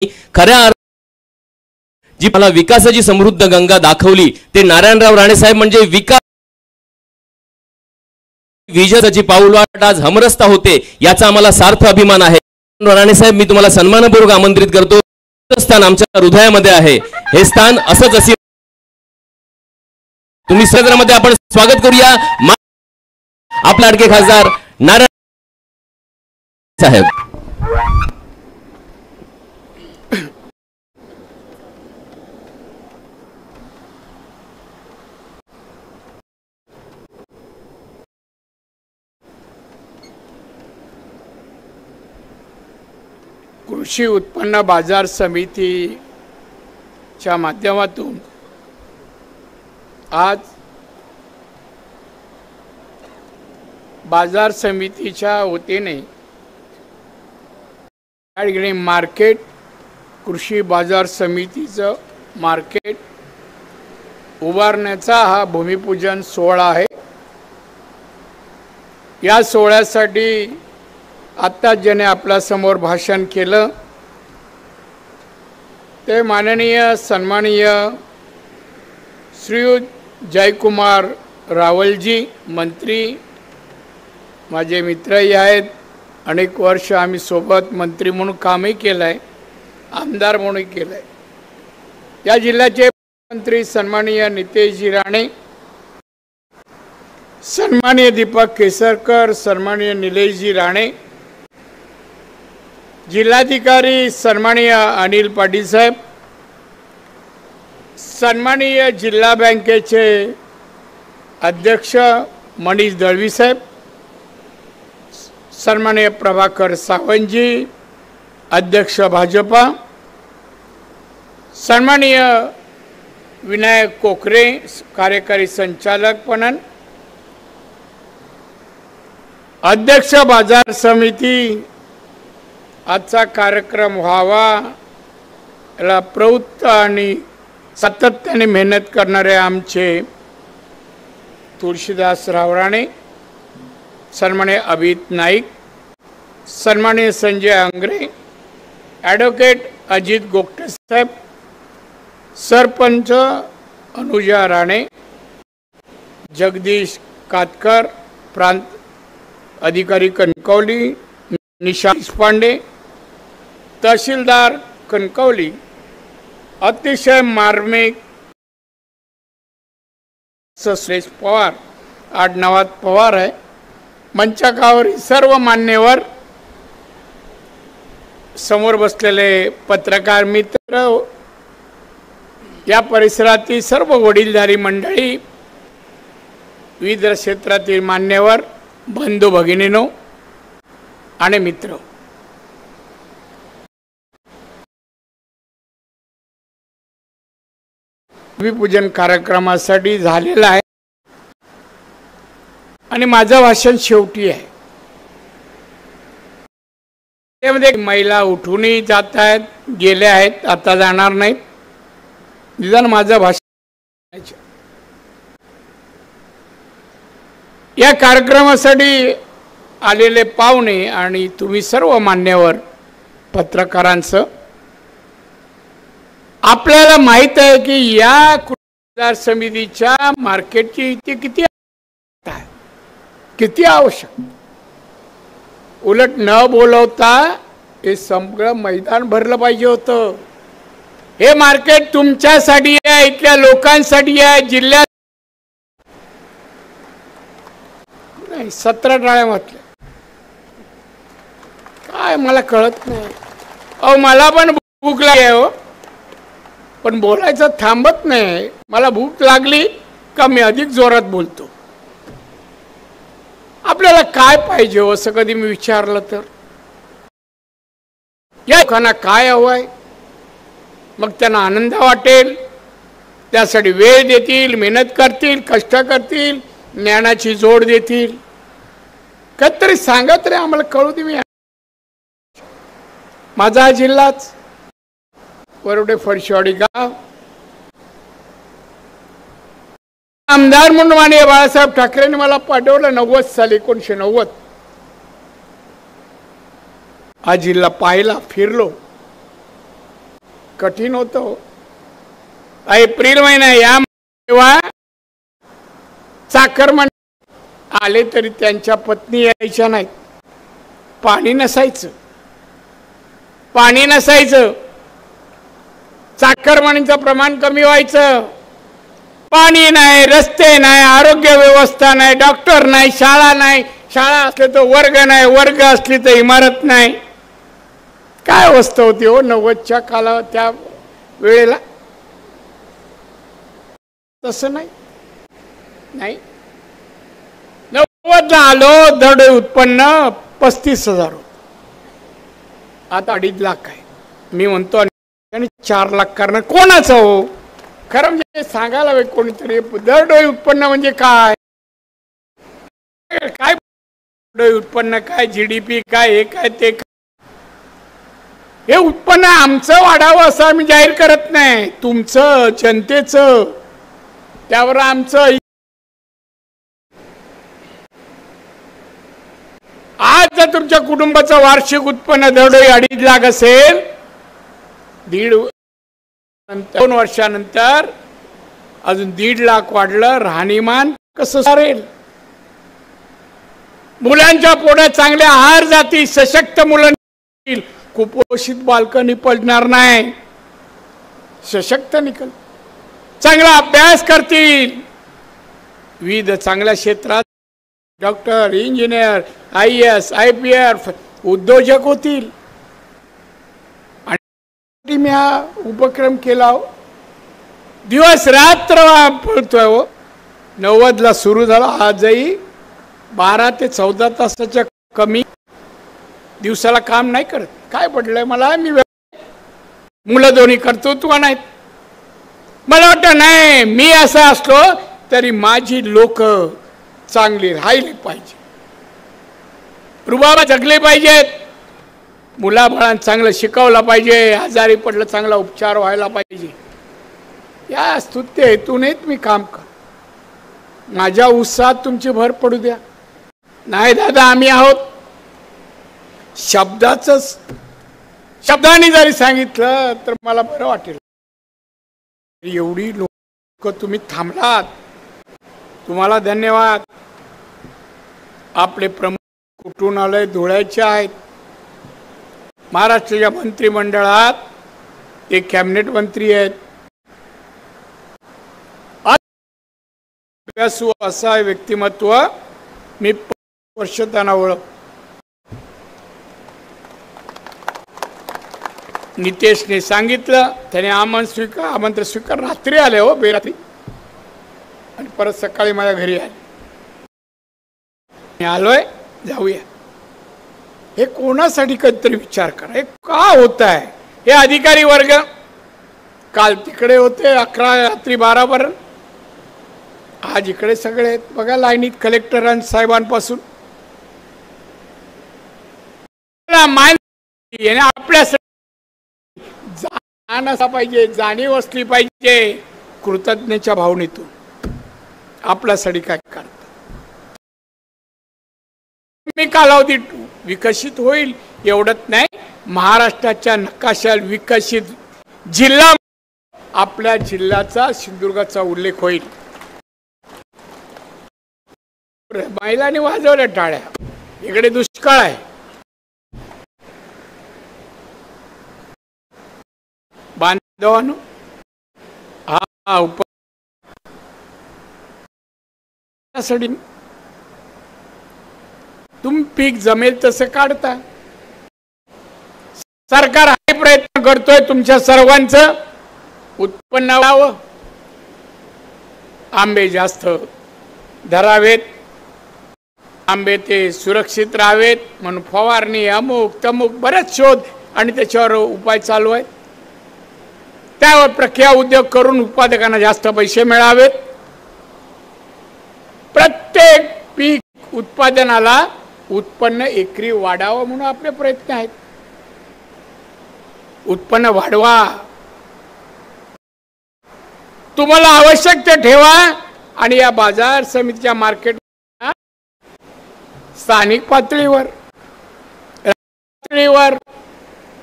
खऱ्या जी मला विकासाची समृद्ध गंगा दाखवली ते नारायणराव राणे साहेब म्हणजे विकास विजयाची पाऊलवाट आज हमरस्ता होते याचा आम्हाला सार्थ अभिमान आहे। राणे साहेब मी तुम्हाला सन्मानपूर्वक आमंत्रित करतो। स्थान आमच्या हृदयामध्ये आहे, हे स्थान असंच असेल। तुम्ही सदनामध्ये आपण स्वागत करूया आपले लाडके खासदार नारायण साहेब। कृषी उत्पन्न बाजार समितीच्या माध्यमातून आज बाजार समितीच्या वतीने या ठिकाणी मार्केट कृषी बाजार समितीचं मार्केट उभारण्याचा हा भूमिपूजन सोहळा आहे। या सोहळ्यासाठी आता ज्याने आपल्या समोर भाषण केलं ते माननीय सन्माननीय श्रीयुत जयकुमार रावलजी मंत्री, माझे मित्रही आहेत। अनेक वर्ष आम्ही सोबत मंत्री म्हणून कामही केलं आहे, आमदार म्हणून केलं आहे। या जिल्ह्याचे मंत्री सन्माननीय नितेशजी राणे, सन्माननीय दीपक केसरकर, सन्माननीय निलेशजी राणे, जिल्हाधिकारी सन्माननीय अनिल पाटील साहेब, सन्माननीय जिल्हा बँकेचे अध्यक्ष मनीष दळवी साहेब, सन्माननीय प्रभाकर सावंतजी अध्यक्ष भाजपा, सन्माननीय विनायक कोकरे कार्यकारी संचालक पणन, अध्यक्ष बाजार समिती, आजचा कार्यक्रम व्हावा याला प्रवृत्त आणि सातत्याने मेहनत करणारे आमचे तुळशीदास रावराणे, सन्माननीय अभित नाईक, सन्माननीय संजय अंगरे, ॲडव्होकेट अजित गोगटे साहेब, सरपंच अनुजा राणे, जगदीश कातकर, प्रांत अधिकारी कणकवली निशा पांडे, तहसीलदार कणकवली, अतिशय मार्मिक सुरेश पवार, आडनावात पवार आहे, मंचाकावरील सर्व मान्यवर, समोर बसलेले पत्रकार मित्र, या परिसरातील सर्व वडीलधारी मंडळी, विविध क्षेत्रातील मान्यवर, बंधू भगिनीनो आणि मित्र, भूमिपूजन कार्यक्रमासाठी झालेला आहे आणि माझं भाषण शेवटी आहे। त्यामध्ये महिला उठूनही जात आहेत, गेल्या आहेत, आता जाणार नाहीत, निदान माझं भाषण। या कार्यक्रमासाठी आलेले पाहुणे आणि तुम्ही सर्व मान्यवर पत्रकारांचं, आपल्याला माहित आहे की या बाजार समितीच्या मार्केटची किती आवश्यक, उलट न बोलवता हे सगळं मैदान भरलं पाहिजे होतं। हे मार्केट तुमच्यासाठी आहे, इथल्या लोकांसाठी आहे, जिल्ह्यात नाही 17 टाळ्या म्हटल्या काय मला कळत नाही। अहो मला पण भूक लागली हो, पण बोलायचं थांबत नाही। मला भूक लागली का मी अधिक जोरात बोलतो। आपल्याला काय पाहिजे हो असं कधी मी विचारलं तर या लोकांना काय हवंय, मग त्यांना आनंद वाटेल, त्यासाठी वेळ देतील, मेहनत करतील, कष्ट करतील, ज्ञानाची जोड देतील, काहीतरी सांगत रे आम्हाला कळू दे। मी माझा हा जिल्हाच वरवडे फडशेवाडी गाव, आमदार म्हणून माननीय बाळासाहेब ठाकरेंनी मला पाठवलं 90 साली, 1990। हा जिल्हा पाहिला, फिरलो, कठीण होतं. एप्रिल महिना या तेव्हा चाकरमानी आले तरी त्यांच्या पत्नी यायच्या नाहीत. पाणी नसायचं, पाणी नसायचं, चाकरमानीचं प्रमाण कमी व्हायचं. पाणी नाही, रस्ते नाही, आरोग्य व्यवस्था नाही, डॉक्टर नाही, शाळा नाही, शाळा असले तर वर्ग नाही, वर्ग असली तर इमारत नाही. काय अवस्था होती हो 90च्या काला त्या वेळेला. तसं नाही नाही 90ला आलो दरडोई उत्पन्न 35,000 होत. आता 2.5 लाख आहे. मी म्हणतो आणि 4 लाख करणार कोणाचं हो. खरं म्हणजे सांगायला हवे कोणीतरी दरडोई उत्पन्न म्हणजे काय, काय दरडोई उत्पन्न काय, GDP काय, हे काय ते काय. हे उत्पन्न आमचं वाढावं असं आम्ही जाहीर करत नाही, तुमचं जनतेचं. त्यावर आमचं आज जर तुमच्या कुटुंबाचं वार्षिक उत्पन्न दरडोई 2.5 लाख असेल, 2 वर्षानंतर अजून 1.5 लाख वाढलं, राहणीमान कसं सारेल. मुलांच्या पोटात चांगले आहार जातील, सशक्त मुलं, कुपोषित बालकं निपटणार नाही, सशक्त निकल, चांगला अभ्यास करतील, विविध चांगल्या क्षेत्रात डॉक्टर, इंजिनियर, IAS, IPS उद्योजक होतील. आणि मी हा उपक्रम केला, दिवस रात्र पळतोय हो. 90ला सुरू झाला, आजही 12 ते 14 तासाच्या कमी दिवसाला काम नाही करत. काय पडलंय मला, मी मुलं दोन्ही कर्तृत्व नाहीत. मला वाटतं नाही, मी असं असलो तरी माझी लोक चांगली राहिली पाहिजे, रुबाबा जगले पाहिजेत, मुलाबाळांना चांगलं शिकवलं पाहिजे, आजारी पडलं चांगला उपचार व्हायला पाहिजे. या स्तुत्य हेतूनेच मी काम कर. माझ्या उत्साहात तुमची भर पडू द्या. नाही दादा आम्ही आहोत, शब्दाने जरी सांगितलं तर मला बरं वाटेल. एवढी लोक तुम्ही थांबलात, तुम्हाला धन्यवाद. आपले प्रमुख कुठून आले, धुळ्याचे आहेत. महाराष्ट्राच्या मंत्रिमंडळात ते कॅबिनेट मंत्री आहेत. असा व्यक्तिमत्व मी वर्ष त्यांना ओळख. नितेशने सांगितलं, त्याने आमंत्रण स्वीकार रात्री आले हो, बेरात्री, आणि परत सकाळी माझ्या घरी आले. मी आलोय, जाऊया. हे कोणासाठी कधीतरी विचार करा, हे का होत आहे. हे अधिकारी वर्ग काल तिकडे होते 11 रात्री 12 पर्यंत, आज इकडे सगळे आहेत बघा लाईनीत, कलेक्टर साहेबांपासून. आपल्यासाठी जाण असला पाहिजे, जाणीव असली पाहिजे, कृतज्ञतेच्या भावनेतून आपल्यासाठी काय करतात. मी कालावधी विकसित होईल एवढंच नाही, महाराष्ट्राच्या नकाशात विकसित जिल्हा, आपल्या जिल्ह्याचा सिंधुदुर्गाचा उल्लेख होईल. महिलांनी वाजवल्या टाळ्या, इकडे दुष्काळ आहे, बांधवांनो. हा उपायासाठी तुम्ही पीक जमेल तसं काढता. सरकार हा प्रयत्न करतोय तुमच्या सर्वांचं उत्पन्न व्हावं, आंबे जास्त धरावेत, आंबे ते सुरक्षित राहावेत म्हणून फवारणी, अमुक तमुक बरेच शोध आणि त्याच्यावर उपाय चालू आहेत. त्यावर प्रक्रिया उद्योग करून उत्पादकांना जास्त पैसे मिळावेत. प्रत्येक पीक उत्पादनाला उत्पन्न एकरी वाढावं म्हणून आपले प्रयत्न आहेत. उत्पन्न वाढवा, तुम्हाला आवश्यक ते ठेवा, आणि या बाजार समितीच्या मार्केट स्थानिक पातळीवर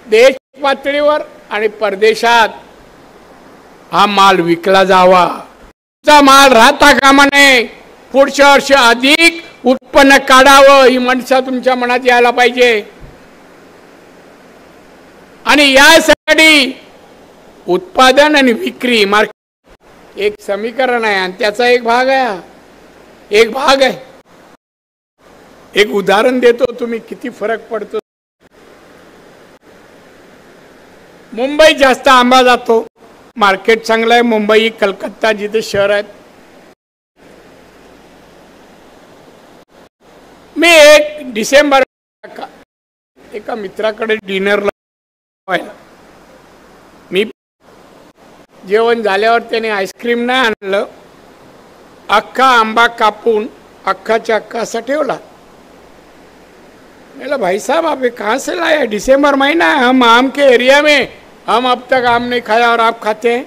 देश पातळीवर आणि परदेशात हा माल विकला जावा, तुमचा माल राहता कामा नये, पुढच्या वर्षी अधिक उत्पन्न काढावं ही मनसा तुमच्या मनात यायला पाहिजे। आणि यासाठी उत्पादन आणि विक्री मार्केट एक समीकरण आहे आणि त्याचा एक भाग आहे। एक उदाहरण देतो, तुम्ही किती फरक पडतो। मुंबईत जास्त आंबा जातो, मार्केट चांगलं आहे। मुंबई, कलकत्ता जिथे शहर आहेत। मी 1 डिसेंबर एका मित्राकडे डिनरला व्हायला, मी जेवण झाल्यावर त्याने आईस्क्रीम नाही आणलं, अख्खा आंबा कापून अख्खाच्या अख्खा असा ठेवला। मेरा भाई साहब आप ये कहाँ से लाया? डिसेंबर महीना है, हम आम के एरिया में, हम अब तक आम नहीं खाया और आप खाते हैं?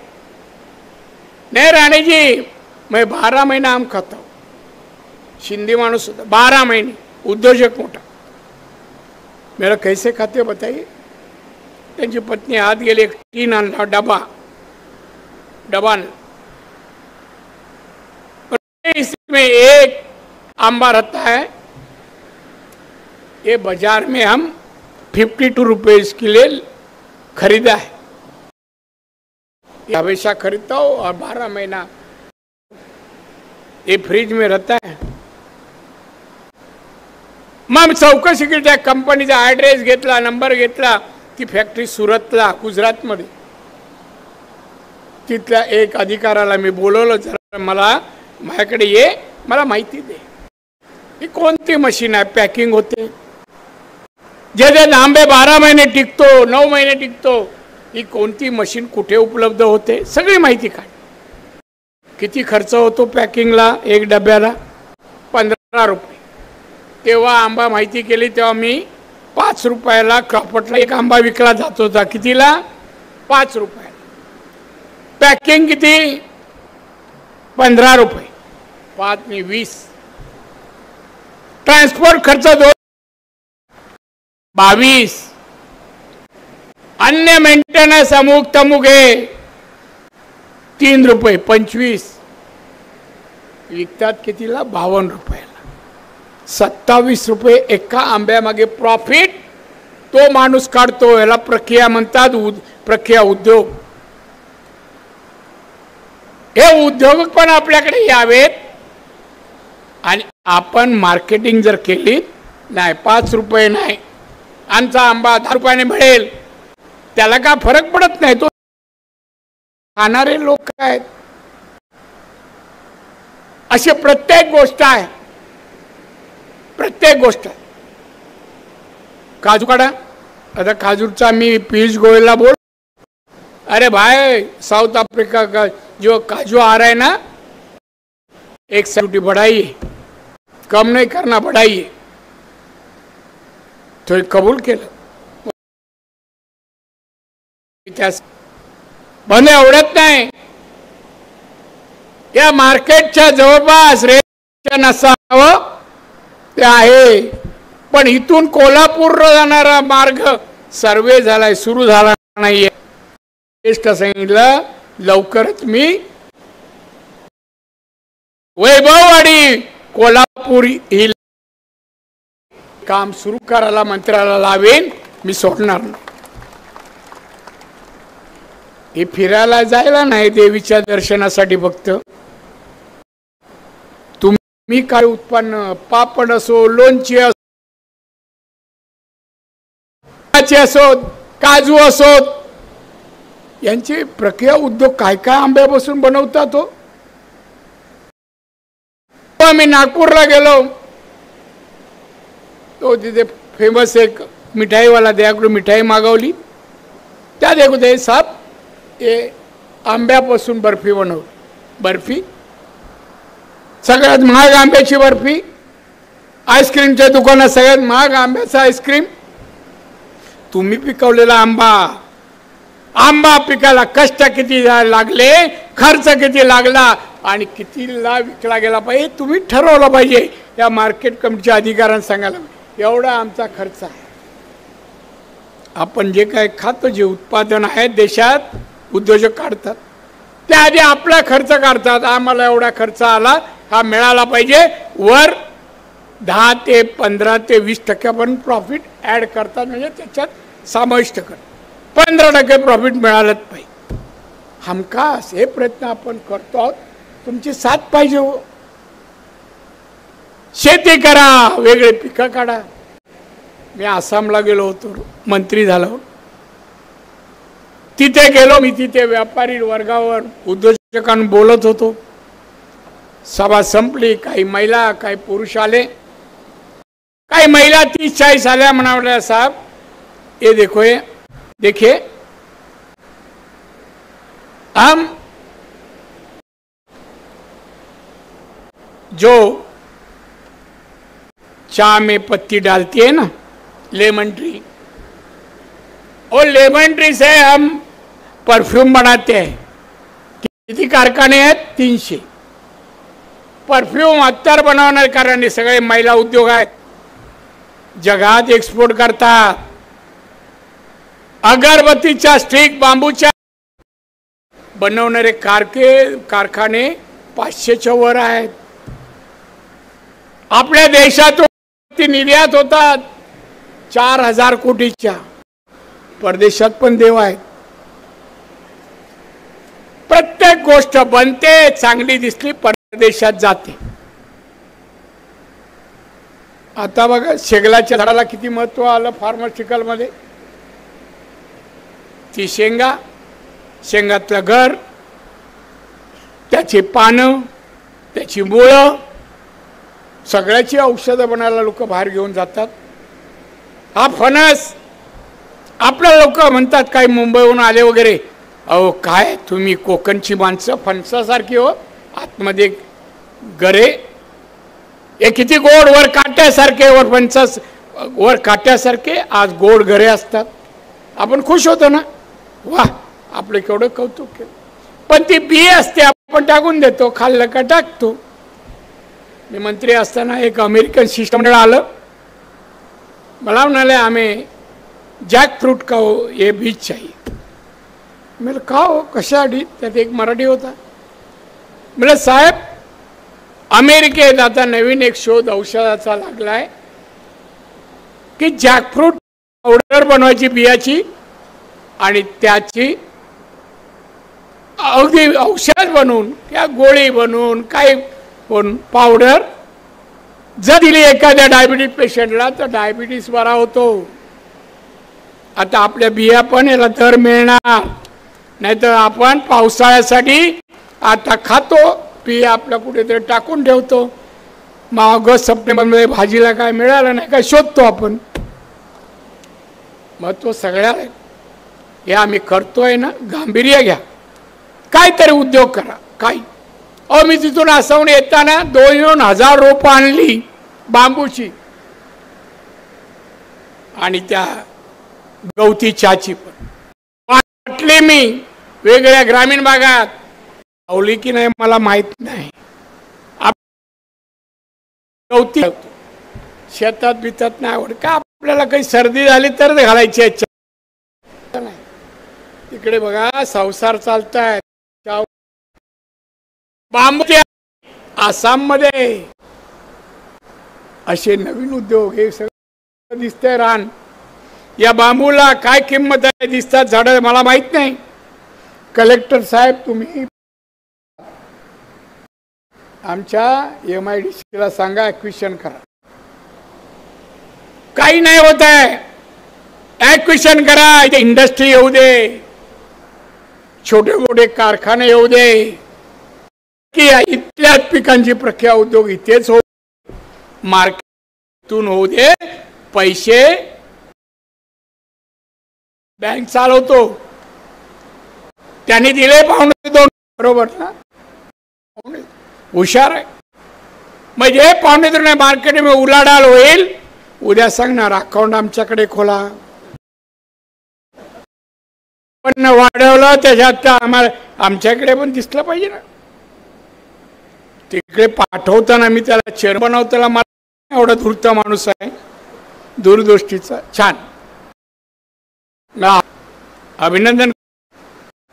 नहीं रानी जी, मैं 12 महीना आम खाता हूँ। शिंदे मानुस होता, 12 महीने, उद्योजक मोठा। मेरा कैसे खाते बताइए? त्यांची पत्नी हात गेली, एक टीन आणला, डबा इसमें एक आंबा रहता है, ये बाजार में हम 52 रुपये के लिए खरीदा है। हमेशा खरीदता हूँ और 12 महीना ये फ्रिज में रहता है। मग चौकशी केली, त्या कंपनीचा ॲड्रेस घेतला, नंबर घेतला, ती फॅक्टरी सुरतला, गुजरातमध्ये। तिथल्या एक अधिकाऱ्याला मी बोलवलं, जरा माझ्याकडे ये, मला माहिती दे, ही कोणती मशीन आहे, पॅकिंग होते, जे आंबे 12 महीने टिकतो, 9 महीने टिकतो, ही कोणती मशीन कुठे उपलब्ध होते, सगळी माहिती काढ। किती खर्च होतो पॅकिंगला, एक डब्याला 15 रुपये। तेव्हा आंबा माहिती केली तेव्हा मी 5 रुपयाला क्रॉपटला एक आंबा विकला जात होता। कितीला? 5 रुपयाला। पॅकिंग किती? 15 रुपये, 5 ने 20। ट्रान्सपोर्ट खर्च 22, अन्य मेंटेनन्स अमुक तमुक है 3 रुपये, 25। विकतात कितीला? 52 रुपयाला। 27 रुपये एका आंब्यामागे प्रॉफिट तो माणूस काढतो। याला प्रक्रिया म्हणतात, प्रक्रिया उद्योग। हे उद्योग पण आपल्याकडे यावेत आणि आपण मार्केटिंग जर केली, नाही 5 रुपये नाही, आमचा आंबा 10 रुपयाने मिळेल, त्याला का फरक पडत नाही। तो खाणारे लोक आहेत। अशी प्रत्येक गोष्ट आहे, प्रत्येक गोष्ट। काजू काढा, आता काजूचा मी पीयूष गोयलला बोल, अरे भाई साउथ अफ्रीका का जो काजू आ रहा है ना, एक ड्यूटी बढ़ाइए, कम नहीं करना, बढ़ाइए। तो कबूल केलं, बंद आवडत नाही। या मार्केटच्या जवळपास रेट नसावं ते आहे, पण इथून कोल्हापूर जाणारा मार्ग सर्वे झालाय, सुरू झाला नाहीये। टेस्ट सांगितलं, लवकरच मी वैभववाडी कोल्हापूर ही काम सुरू करायला मंत्र्याला लावेन, मी सोडणार नाही। हे फिरायला जायला नाही, देवीच्या दर्शनासाठी फक्त। तुम्ही काय उत्पन्न, पापड असो, लोणची असो, काजू असो, यांची प्रक्रिया उद्योग काय काय आंब्यापासून बनवतात हो। मी नागपूरला गेलो, तो तिथे फेमस एक मिठाईवाला, त्याकडून मिठाई मागवली, त्या देखो साहेब हे आंब्यापासून बर्फी बनवली। बर्फी सगळ्यात महाग आंब्याची बर्फी, आईस्क्रीमच्या दुकानात सगळ्यात महाग आंब्याचा आईस्क्रीम। तुम्ही पिकवलेला आंबा पिकायला कष्ट किती लागले, खर्च किती लागला आणि कितीला विकला गेला पाहिजे, तुम्ही ठरवलं पाहिजे। या मार्केट कमिटीच्या अधिकाऱ्यांना सांगायला, एवढा आमचा खर्च आहे, आपण जे काय खातो, जे उत्पादन आहे देशात उद्योजक काढतात, ते आधी आपला खर्च काढतात. आम्हाला एवढा खर्च आला, हा मिळाला पाहिजे. वर 10 ते 15 ते 20% पण प्रॉफिट ॲड करतात, म्हणजे त्याच्यात समाविष्ट करतात. 15% प्रॉफिट मिळालंच पाहिजे. हमखास हे प्रयत्न आपण करतो आहोत. तुमची साथ पाहिजे हो. शेती करा, वेगळे पिकं काढा. मी आसामला गेलो होतो मंत्री झालो, तिथे गेलो मी. तिथे व्यापारी वर्गावर उद्योजकांना बोलत होतो. सभा संपली. काही महिला काही पुरुष आले. काही महिला 30-40 आल्या. म्हणावल्या, साहब ये देखो, ये देखिए, हम जो चाय में पत्ती डालती है ना, लेमन ट्री, और लेमन ट्री से हम परफ्यूम बनाते हैं. किती कारखाने आहेत? 300. परफ्यूम अत्तर बनवणार कारण हे सगळे महिला उद्योग आहेत. जगात एक्सपोर्ट करतात. अगरबत्तीच्या स्टिक, बांबूच्या बनवणारे कारखाने 500च्या वर आहेत. आपल्या देशातून निर्यात होतात 4000 कोटीच्या. परदेशात पण देव आहेत. प्रत्येक गोष्ट बनते, चांगली दिसली, परदेशात जाते. आता बघा शेगलाच्या झाडाला किती महत्व आलं फार्मास्युटिकल मध्ये. ती शेंगा, शेंगातलं घर, त्याची पानं, त्याची मुळं, सगळ्याची औषधं बनायला लोक बाहेर घेऊन जातात. हा फणस, आपल्या लोक म्हणतात काही मुंबईहून आले वगैरे, अहो काय तुम्ही कोकणची माणसं फणसासारखी हो, आतमध्ये गरे, हे किती गोड, वर काट्यासारखे, वर फणसास वर काट्यासारखे, आज गोड गरे असतात. आपण खुश होतो ना, वा आपलं केवढं कौतुक केलं. पण ती बी असते, आपण टाकून देतो, खाल्लं का टाकतो. मी मंत्री असताना एक अमेरिकन शिष्टमंडळ आलं. मला म्हणाले, हमें जॅक फ्रूट का हो ये बीज चाहिए. मी का हो, कशासाठी? त्यात एक मराठी होता. म्हणजे साहेब, अमेरिकेत आता नवीन एक शोध औषधाचा लागलाय की जॅकफ्रूट पावडर बनवायची बियाची, आणि त्याची अगदी औषध बनवून, त्या गोळी बनवून, काही बनवून पावडर जर दिली एखाद्या डायबिटीज पेशंटला तर डायबिटीस बरा होतो. आता आपल्या बिया पण याला दर मिळणार, नाहीतर आपण पावसाळ्यासाठी आता खातो बिया, आपल्या कुठेतरी टाकून ठेवतो. मग ऑगस्ट सप्टेंबरमध्ये भाजीला काय मिळालं नाही काय शोधतो आपण. मग तो सगळ्या हे आम्ही करतोय ना, गांभीर्य घ्या, काहीतरी उद्योग करा. काही अहो, मी तिथून आसामहून येताना 2,000 रोपं आणली बांबूची, आणि त्या गवती चहाची पण वाटली मी वेगळ्या ग्रामीण भागात. लावली की नाही मला माहित नाही. गवती शेतात बितात नाही आवड का, आपल्याला काही सर्दी झाली तर घालायची आहे. तिकडे बघा संसार चालताय बांबूच्या. आसाम मध्ये असे नवीन उद्योग, हे सगळं दिसतंय. रान, या बांबूला काय किंमत आहे दिसतात झाडं, मला माहित नाही. कलेक्टर साहेब, तुम्ही आमच्या MIDCला सांगा ॲक्विशन करा. काही नाही होत आहे, ॲक्विशन करा. इथे इंडस्ट्री येऊ दे, छोटे मोठे कारखाने येऊ दे, की इथल्याच पिकांची प्रक्रिया उद्योग इथेच हो, मार्केटून होऊ दे. पैसे बँक चालवतो, त्यांनी दिले 2.25, बरोबर ना, हुशार आहे. म्हणजे 2.25 मार्केट में उलाढाल होईल. उद्या सांगणार अकाउंट आमच्याकडे खोला. पण वाढवलं त्याच्यात आम्हाला, आमच्याकडे पण दिसलं पाहिजे ना. तिकडे पाठवताना मी त्याला चेअरमन बनवताना मला एवढा धूर्त माणूस आहे, दूरदृष्टीचा, छान. अभिनंदन.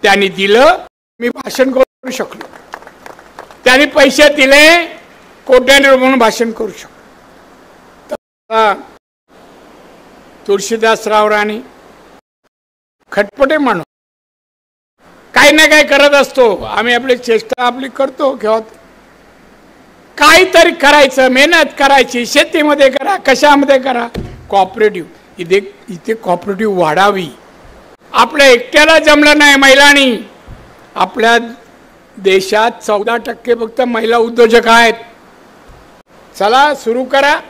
त्यांनी दिलं, मी भाषण करू शकलो. त्यांनी पैसे दिले, कोट्याने म्हणून भाषण करू शकलो. तुळशीदासराव राणे खटपटे म्हणून काही ना काही करत असतो. आम्ही आपली चेष्टा आपली करतो किंवा काहीतरी करायचं, मेहनत करायची, शेतीमध्ये करा, कशामध्ये करा. कॉपरेटिव्ह इथे कॉपरेटिव्ह वाढावी. आपल्या एकट्याला जमलं नाही महिलांनी. आपल्या देशात 14% फक्त महिला उद्योजक आहेत. चला सुरू करा.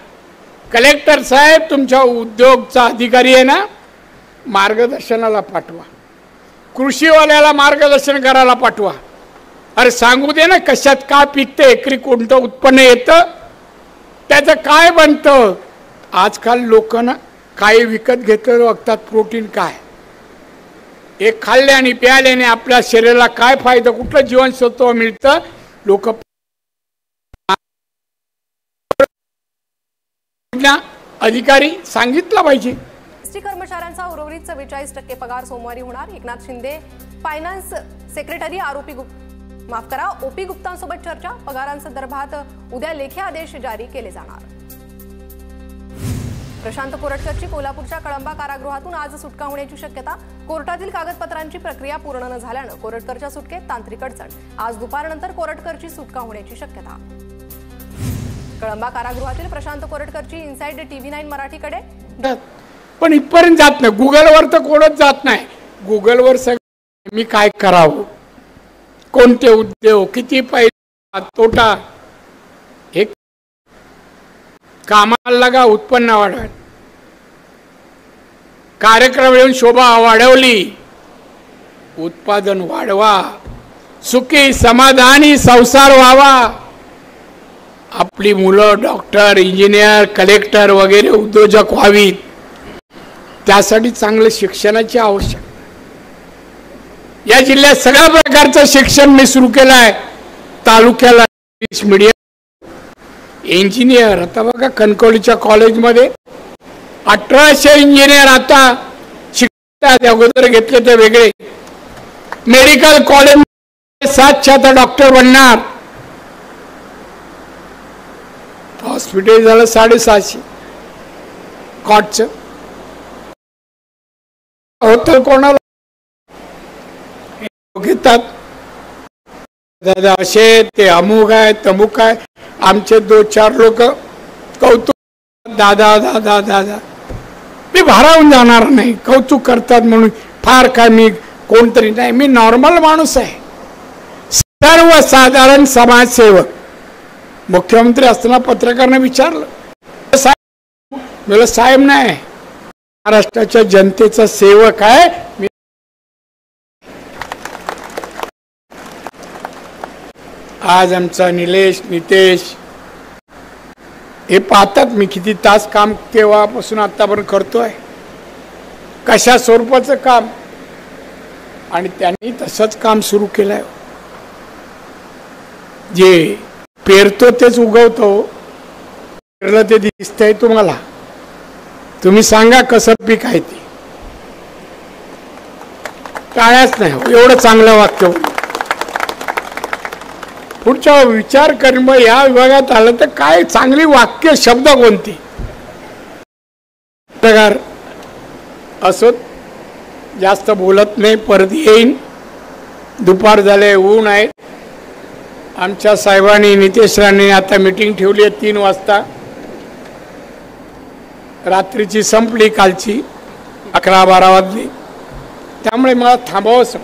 कलेक्टर साहेब तुमच्या उद्योगचा अधिकारी आहे ना, मार्गदर्शनाला पाठवा. कृषीवाल्याला मार्गदर्शन करायला पाठवा. अरे सांगू दे ना कशात काय पिकते, एकरी कोणतं उत्पन्न येतं, त्याचं काय बनतं. आजकाल लोकांना काही विकत घेतलेलं बघतात. प्रोटीन काय, एक खाल्ल्याने प्याल्याने आपल्या शरीराला काय फायदा, कुठलं जीवनसत्व मिळतं. लोक अधिकारी सांगितलं पाहिजे. एसटी कर्मचाऱ्यांचा उर्वरित 44% पगार सोमवारी होणार. Eknath Shinde finance secretary OP गुप्तांसोबत चर्चा. पगारांसंदर्भात उद्या लेखी आदेश जारी केले जाणार. प्रशांत कोरटकरची कोल्हापूरच्या कळंबा कारागृहातून आज सुटका होण्याची शक्यता. कोर्टातील कागदपत्रांची प्रक्रिया पूर्ण न झाल्यानं कोरटकरच्या सुटकेत तांत्रिक अडचण. आज दुपारनंतर कोरटकरची सुटका होण्याची शक्यता. कळंबा कारागृहातील प्रशांत कोरटकरची इनसाइड TV9 मराठीकडे. पण इथपर्यंत जात नाही. गुगलवर तर कोणच जात नाही. गुगलवर सगळं मी काय करावं, कोणते उद्योग, किती पैसा तोटा, हे कामाला लागा, उत्पन्न वाढवा. कार्यक्रम येऊन शोभा वाढवली, उत्पादन वाढवा, सुखी समाधानी संसार व्हावा. आपली मुलं डॉक्टर, इंजिनियर, कलेक्टर वगैरे उद्योजक व्हावीत. त्यासाठी चांगलं शिक्षणाची आवश्यकता. या जिल्ह्यात सगळ्या प्रकारचं शिक्षण मी सुरू केलं आहे. तालुक्याला इंग्लिश मीडियम, इंजिनियर. आता बघा कणकवलीच्या कॉलेजमध्ये 1800 इंजिनियर आता शिकतात. अगोदर घेतले ते वेगळे. मेडिकल कॉलेज 700 आता डॉक्टर बनणार. हॉस्पिटल झालं 750 कॉटचं. होतं कोणाला घेतात. दादा असे ते अमुक आहे तमुक आहे. आमचे 2-4 लोक कौतुक, दादा दादा दादा. मी भारावून जाणार नाही. कौतुक करतात म्हणून फार काय मी कोणतरी नाही. मी नॉर्मल माणूस आहे, सर्वसाधारण समाजसेवक. मुख्यमंत्री असताना पत्रकारांना विचारलं, साहेब, मला साहेब नाही, महाराष्ट्राच्या जनतेचा सेवक आहे मी. आज आमचा निलेश, नितेश हे पाहतात मी किती तास काम केव्हापासून आतापर्यंत करतोय, कशा स्वरूपाचं काम. आणि त्यांनी तसंच काम सुरू केलंय. जे पेरतो तेच उगवतो. पेरलं ते दिसतंय तुम्हाला. तुम्ही सांगा कसं पीक आहे ते. टाळ्याच नाही. एवढं चांगलं वाक्य. पुढचा विचार करून मग या विभागात आलं तर काय चांगली वाक्य शब्द कोणती. पत्रकार असो, जास्त बोलत नाही. परत येईन. दुपार झाले, ऊन आहे. आमच्या साहेबांनी, नितेश राणे आता मीटिंग ठेवली आहे 3 वाजता. रात्रीची संपली, कालची 11-12 वाजली. त्यामुळे मला थांबावंसं,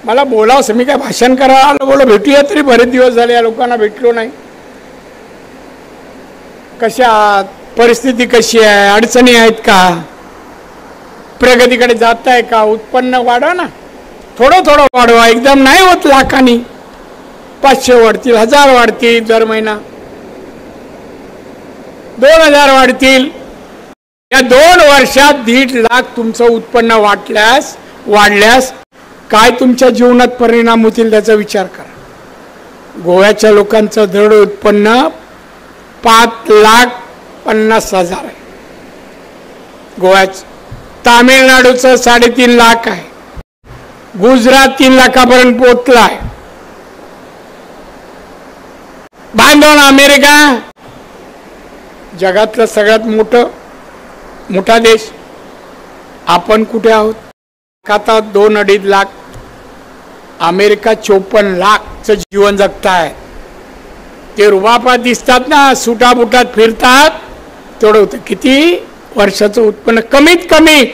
मला बोलावंसं. मी काय भाषण करायला आलो, बोला भेटूया तरी बरेच दिवस झाले या लोकांना भेटलो नाही. कशा आहात, परिस्थिती कशी आहे, अडचणी आहेत का, प्रगतीकडे जात आहे का, उत्पन्न वाढवा ना. थोडं थोडं वाढवा. एकदम नाही होत लाखांनी. 500 वाढतील, 1000 वाढतील दर महिना, 2000 वाढतील. या 2 वर्षात 1.5 लाख तुमचं उत्पन्न वाढल्यास काय तुमच्या जीवनात परिणाम होतील त्याचा विचार करा. गोव्याच्या लोकांचं दर उत्पन्न 5,50,000 आहे. गोव्याचं तामिळनाडूचं 3.5 लाख आहे, गुजरात 3 लाखापर्यंत पोहोचलाय, बांधून अमेरिका जगातलं सगळ्यात मोठा देश. आपण कुठे आहोत? आता 2-2.5 लाख, अमेरिका 54 लाखचं जीवन जगताय. ते रुबाबात दिसतात ना, सुटाबुटात फिरतात, तेवढं होतं. किती वर्षाचं उत्पन्न? कमीत कमी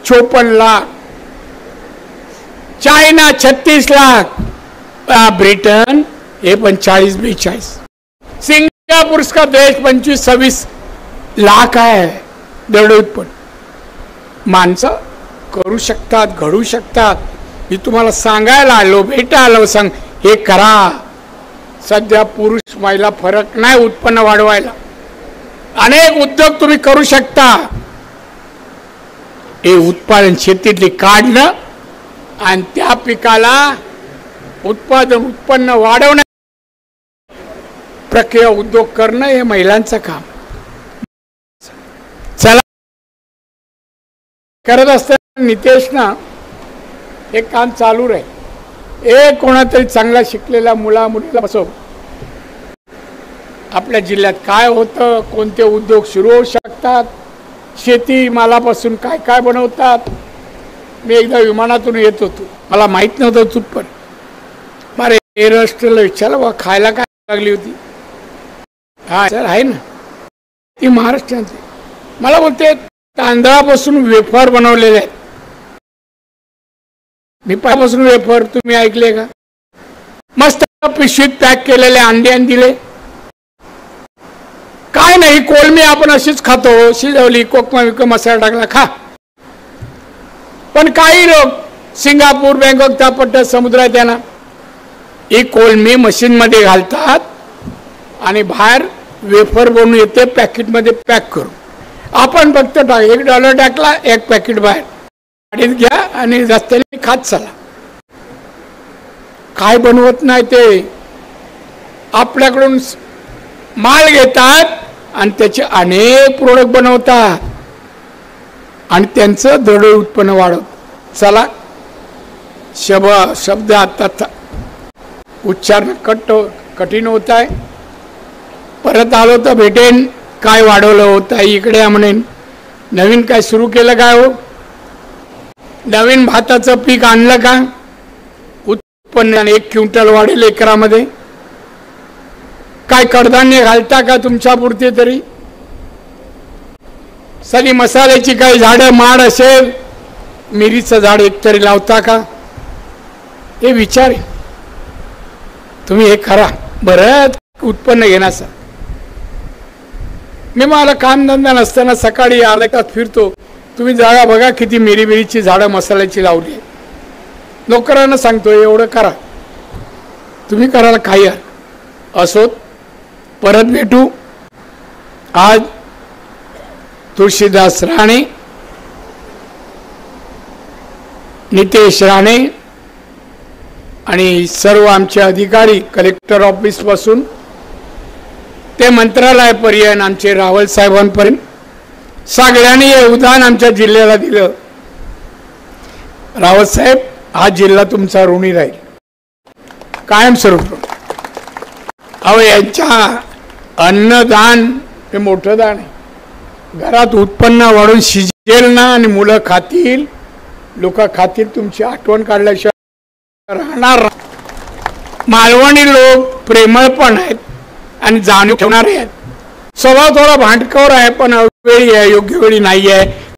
54 लाख. चायना 36 लाख, ब्रिटन हे 45-42. सिंगापूर का देश 25-26 लाख आहे दरडोई उत्पन्न. माणसं करू शकतात, घडू शकतात. मी तुम्हाला सांगायला आलो, भेटायला सांग, हे करा. सध्या पुरुष महिला फरक नाही उत्पन्न वाढवायला. अनेक उद्योग तुम्ही करू शकता. हे उत्पादन शेतीतली काढणं आणि त्या पिकाला उत्पन्न वाढवणं, प्रक्रिया उद्योग करणं हे महिलांचं काम. चला करत असताना नितेश ना एक काम चालू राहील. एक कोणातरी चांगला शिकलेला मुलीला बसव. आपल्या जिल्ह्यात काय होतं, कोणते उद्योग सुरू होऊ शकतात, शेती मालापासून काय काय बनवतात. मी एकदा विमानातून येत होतो, मला माहित नव्हतं तुटपण. बरं एअरहोस्टेसला विचारलं, बा खायला काय लागली होती? हा सर आहे ना, ती महाराष्ट्राची. मला बोलते तांदळापासून वेफर बनवलेले आहेत. मी पासून वेफर तुम्ही ऐकले का? मस्त पिशवीत पॅक केलेले अंडे दिले. काय नाही, कोलमी आपण अशीच खातो, शिजवली, कोकमा मसाला टाकला, खा. पण काही लोक सिंगापूर, बँकॉक त्या पट्ट्यात समुद्र आहे त्यांना ही कोलमी मशीन मध्ये घालतात आणि बाहेर वेफर बनवून येते पॅकेटमध्ये पॅक करून. आपण फक्त $1 टाकला, 1 पॅकेट बाहेर गाडीत घ्या आणि रस्त्याने खात चला. काय बनवत नाही ते, आपल्याकडून माल घेतात आणि त्याचे अनेक प्रोडक्ट बनवतात आणि त्यांचं दरडोई उत्पन्न वाढवत. चला शब्द आता उच्चारण कठीण होत आहे. परत आलो तर भेटेन काय वाढवलं होतं इकडे. म्हणेन नवीन काय सुरू केलं काय? हो, नवीन भाताचं पीक आणलं का? उत्पन्न 1 क्विंटल वाढेल एकरामध्ये. काय कडधान्य घालता का तुमच्या पुरते तरी? सारी मसाल्याची काही झाडं माड असेल, मिरीचं झाड एक तरी लावता का? हे विचार तुम्ही हे करा. बरं उत्पन्न घेण्याचं. मी मला कामधंदा नसताना सकाळी अर्धा तास फिरतो. तुम्ही जागा बघा किती मिरीची झाडं मसाल्याची लावली. नोकरांना सांगतो एवढं करा, तुम्ही करायला काही असोत. परत भेटू. आज तुळशीदास राणे, नितेश राणे आणि सर्व आमचे अधिकारी, कलेक्टर ऑफिस पासून ते मंत्रालयापर्यंत, आमचे रावल साहेबांपर्यंत सगळ्यांनी योगदान आमच्या जिल्ह्याला दिलं. रावत साहेब, हा जिल्हा तुमचा ऋणी राहील कायमस्वरूप. अहो यांच्या अन्नदान हे मोठं दान आहे. घरात उत्पन्न वाढून शिजेल ना आणि मुलं खातील, लोक खातील, तुमची आठवण काढल्याशिवाय राहणार. मालवणी लोक प्रेमळ पण आहेत आणि जाणीव ठेवणारे आहेत. स्वभाव थोडा भांडखोर आहे, पण अवेळी आहे, योग्य वेळी नाही आहे.